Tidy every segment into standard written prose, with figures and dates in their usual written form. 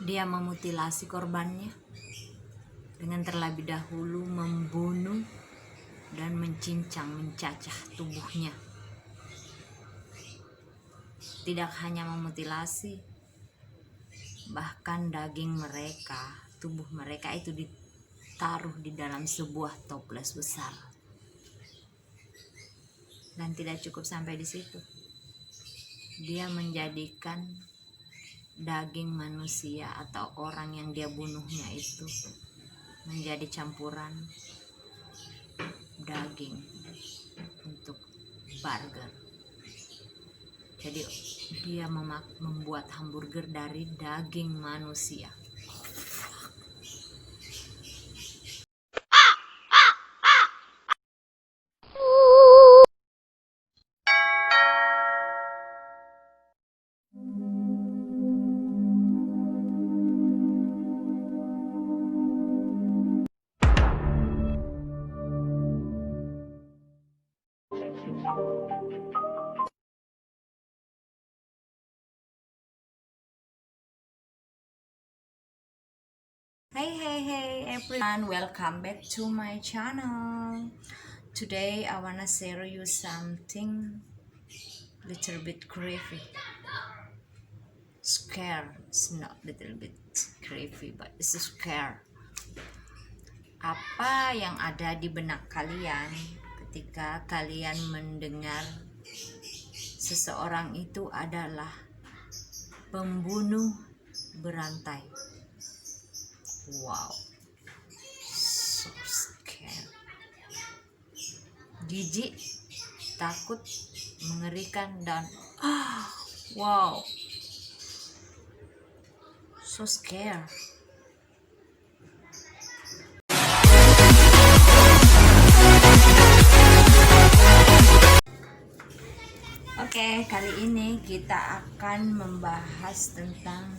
Dia memutilasi korbannya dengan terlebih dahulu membunuh dan mencacah tubuhnya. Tidak hanya memutilasi, bahkan daging mereka, tubuh mereka itu ditaruh di dalam sebuah toples besar. Dan tidak cukup sampai di situ. Dia menjadikan daging manusia atau orang yang dia bunuhnya itu menjadi campuran daging untuk burger. Jadi dia membuat hamburger dari daging manusia. Hey everyone, welcome back to my channel. Today I wanna share you something little bit creepy. Scare, it's not little bit creepy but it's scare. Apa yang ada di benak kalian ketika kalian mendengar seseorang itu adalah pembunuh berantai? Wow, so scary. Jijik, takut, mengerikan, dan wow, so scary. Oke, kali ini kita akan membahas tentang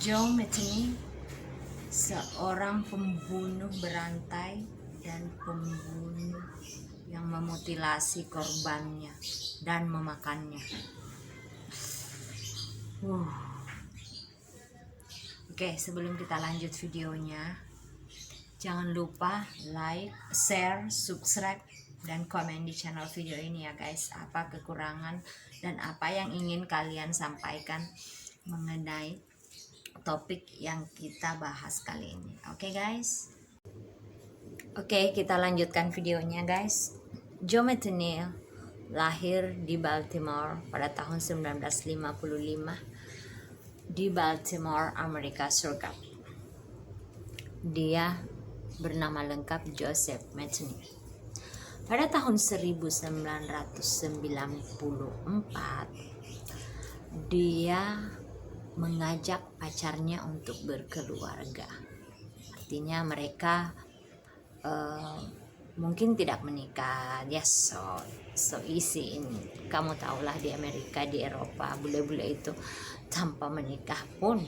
Joe Metheny, seorang pembunuh berantai dan pembunuh yang memutilasi korbannya dan memakannya. Oke, sebelum kita lanjut videonya, jangan lupa like, share, subscribe, dan komen di channel video ini ya guys. Apa kekurangan dan apa yang ingin kalian sampaikan mengenai topik yang kita bahas kali ini. Oke guys. Oke, kita lanjutkan videonya guys. Joe Metheny lahir di Baltimore pada tahun 1955 di Baltimore, Amerika Serikat. Dia bernama lengkap Joseph Metheny. Pada tahun 1994 dia mengajak pacarnya untuk berkeluarga. Artinya mereka mungkin tidak menikah. Yes, so easy ini. Kamu tahulah di Amerika, di Eropa, bule-bule itu tanpa menikah pun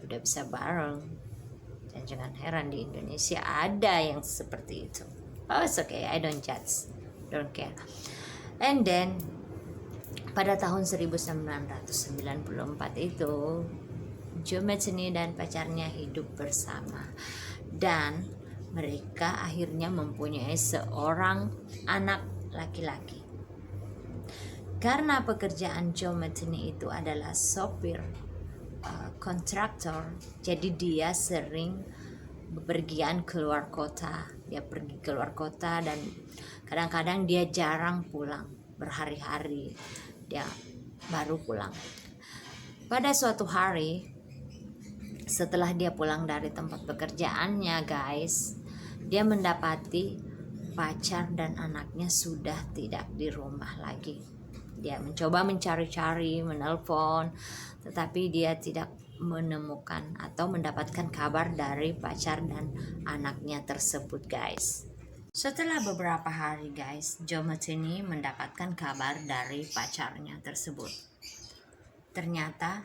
udah bisa bareng. Dan jangan heran di Indonesia ada yang seperti itu. Oh, it's okay, I don't judge, don't care. And then pada tahun 1994 itu Joe Metheny dan pacarnya hidup bersama dan mereka akhirnya mempunyai seorang anak laki-laki. Karena pekerjaan Joe Metheny itu adalah sopir kontraktor, jadi dia sering bepergian keluar kota. Dia pergi keluar kota dan kadang-kadang dia jarang pulang, berhari-hari dia baru pulang. Pada suatu hari setelah dia pulang dari tempat pekerjaannya guys, dia mendapati pacar dan anaknya sudah tidak di rumah lagi. Dia mencoba mencari-cari, menelpon, tetapi dia tidak menemukan atau mendapatkan kabar dari pacar dan anaknya tersebut guys. Setelah beberapa hari guys, Joe Metheny mendapatkan kabar dari pacarnya tersebut. Ternyata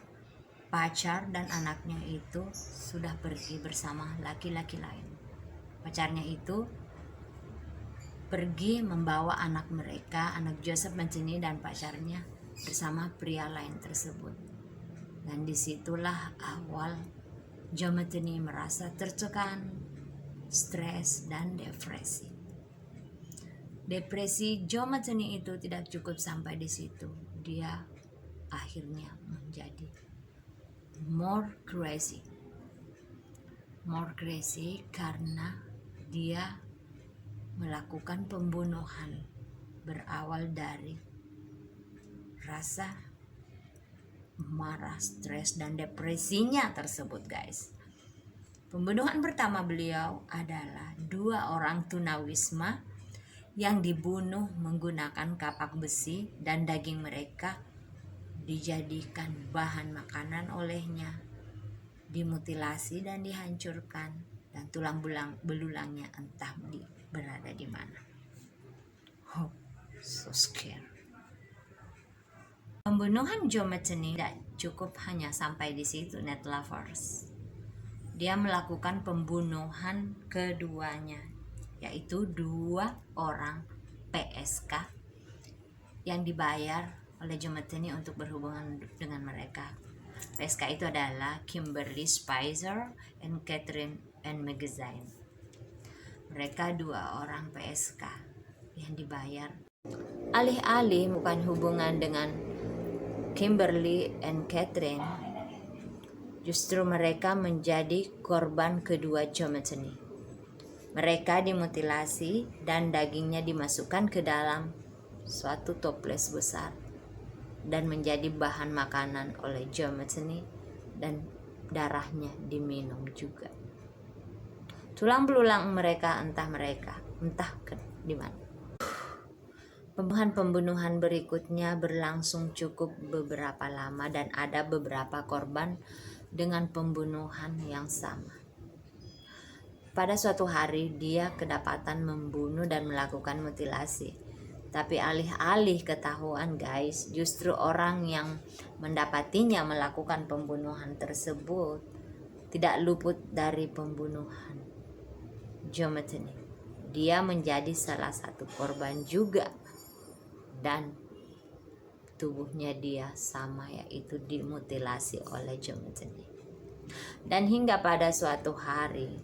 pacar dan anaknya itu sudah pergi bersama laki-laki lain. Pacarnya itu pergi membawa anak mereka, anak Joseph Metheny dan pacarnya bersama pria lain tersebut. Dan disitulah awal Joe Metheny merasa tertekan, stres, dan depresi. Depresi Joe Metheny itu tidak cukup sampai di situ. Dia akhirnya menjadi more crazy karena dia melakukan pembunuhan berawal dari rasa marah, stres, dan depresinya tersebut, guys. Pembunuhan pertama beliau adalah 2 orang tunawisma yang dibunuh menggunakan kapak besi dan daging mereka dijadikan bahan makanan olehnya, dimutilasi dan dihancurkan, dan tulang belulangnya entah berada di mana. Oh, so scary. Pembunuhan Joe Metheny tidak cukup hanya sampai di situ, net lovers. Dia melakukan pembunuhan keduanya, yaitu 2 orang PSK yang dibayar oleh Joe Metheny untuk berhubungan dengan mereka. PSK itu adalah Kimberly Spicer and Catherine Ann Magazine. Mereka 2 orang PSK yang dibayar. Alih-alih bukan hubungan dengan Kimberly and Catherine, justru mereka menjadi korban kedua Joe Metheny. Mereka dimutilasi dan dagingnya dimasukkan ke dalam suatu toples besar dan menjadi bahan makanan oleh Joe Metheny, dan darahnya diminum juga. Tulang belulang mereka entah di mana. Pembunuhan berikutnya berlangsung cukup beberapa lama dan ada beberapa korban dengan pembunuhan yang sama. Pada suatu hari dia kedapatan membunuh dan melakukan mutilasi. Tapi alih-alih ketahuan, guys, justru orang yang mendapatinya melakukan pembunuhan tersebut tidak luput dari pembunuhan Joe Metheny. Dia menjadi salah satu korban juga, dan tubuhnya dia sama, yaitu dimutilasi oleh Joe Metheny. Dan hingga pada suatu hari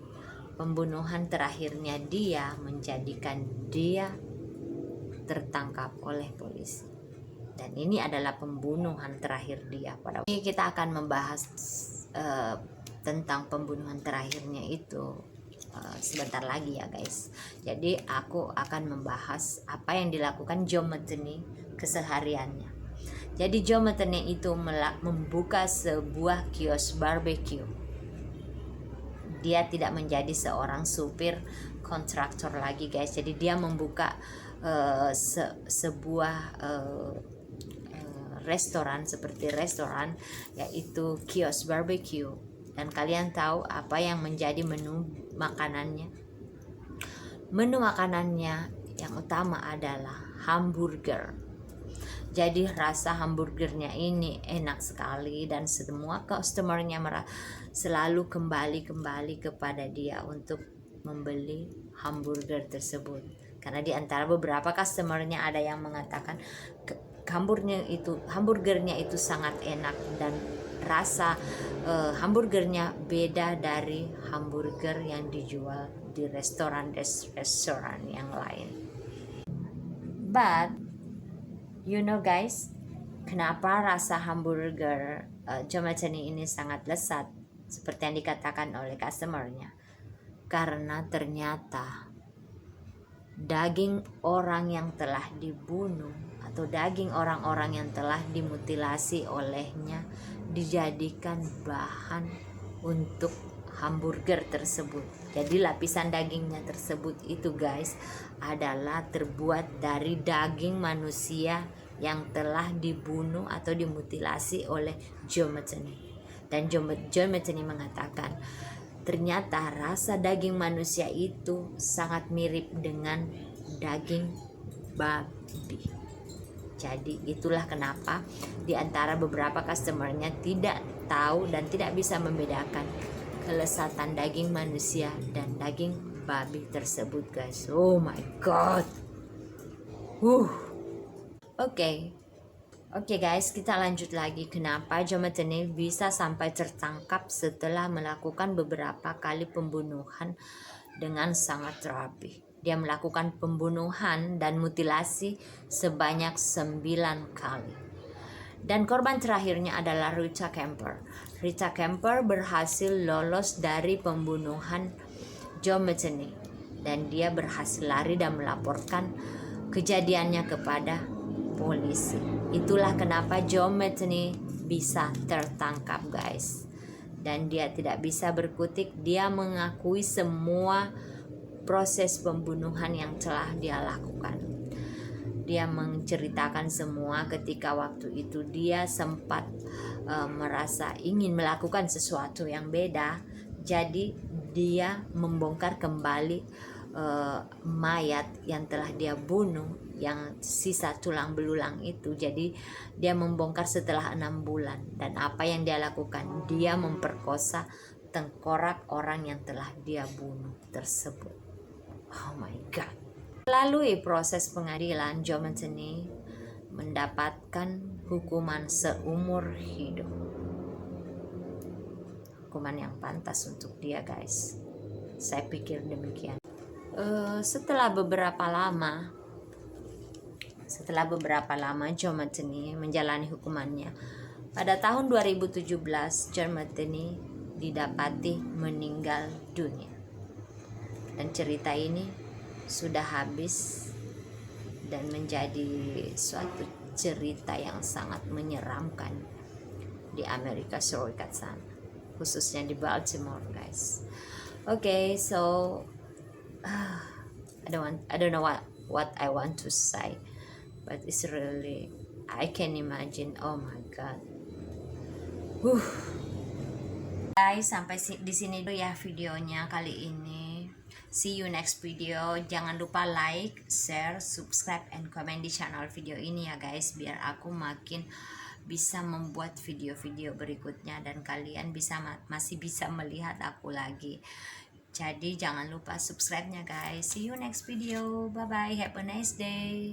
pembunuhan terakhirnya dia menjadikan dia tertangkap oleh polisi, dan ini adalah pembunuhan terakhir dia. Pada ini kita akan membahas tentang pembunuhan terakhirnya itu sebentar lagi ya, guys. Jadi aku akan membahas apa yang dilakukan Joe Metheny kesehariannya. Jadi Joe Metheny itu membuka sebuah kios barbecue. Dia tidak menjadi seorang supir kontraktor lagi, guys. Jadi dia membuka sebuah restoran, seperti restoran, yaitu kios barbecue. Dan kalian tahu apa yang menjadi menu makanannya? Menu makanannya yang utama adalah hamburger. Jadi rasa hamburgernya ini enak sekali, dan semua customernya selalu kembali kepada dia untuk membeli hamburger tersebut. Karena di antara beberapa customernya ada yang mengatakan hamburgernya itu sangat enak, dan rasa hamburgernya beda dari hamburger yang dijual di restoran yang lain. But you know, guys, kenapa rasa hamburger Joe Metheny ini sangat lezat seperti yang dikatakan oleh customernya? Karena ternyata daging orang yang telah dibunuh atau daging orang-orang yang telah dimutilasi olehnya dijadikan bahan untuk hamburger tersebut. Jadi lapisan dagingnya tersebut itu, guys, adalah terbuat dari daging manusia yang telah dibunuh atau dimutilasi oleh Joe Metheny. Dan Joe Metheny mengatakan ternyata rasa daging manusia itu sangat mirip dengan daging babi. Jadi itulah kenapa di antara beberapa customernya tidak tahu dan tidak bisa membedakan kelezatan daging manusia dan daging babi tersebut, guys. Oh my god. Oke. Oke guys, kita lanjut lagi. Kenapa Joe Metheny bisa sampai tertangkap setelah melakukan beberapa kali pembunuhan dengan sangat rapi. Dia melakukan pembunuhan dan mutilasi sebanyak 9 kali. Dan korban terakhirnya adalah Rita Kemper. Rita Kemper berhasil lolos dari pembunuhan Joe Metheny dan dia berhasil lari dan melaporkan kejadiannya kepada polisi. Itulah kenapa Joe Metheny bisa tertangkap guys. Dan dia tidak bisa berkutik, dia mengakui semua proses pembunuhan yang telah dia lakukan. Dia menceritakan semua ketika waktu itu dia sempat merasa ingin melakukan sesuatu yang beda. Jadi dia membongkar kembali mayat yang telah dia bunuh, yang sisa tulang belulang itu. Jadi dia membongkar setelah 6 bulan. Dan apa yang dia lakukan? Dia memperkosa tengkorak orang yang telah dia bunuh tersebut. Oh my god. Melalui proses pengadilan, Joe Metheny mendapatkan hukuman seumur hidup. Hukuman yang pantas untuk dia guys. Saya pikir demikian. Setelah beberapa lama Joe Metheny menjalani hukumannya. Pada tahun 2017 Joe Metheny didapati meninggal dunia. Dan cerita ini sudah habis dan menjadi suatu cerita yang sangat menyeramkan di Amerika Serikat sana, khususnya di Baltimore guys. Okay, so I don't know what I want to say, but it's really, I can imagine. Oh my god. Guys, sampai di sini dulu ya videonya kali ini. See you next video. Jangan lupa like, share, subscribe, and comment di channel video ini ya guys, biar aku makin bisa membuat video-video berikutnya dan kalian masih bisa melihat aku lagi. Jadi jangan lupa subscribe-nya guys. See you next video. Bye bye. Have a nice day.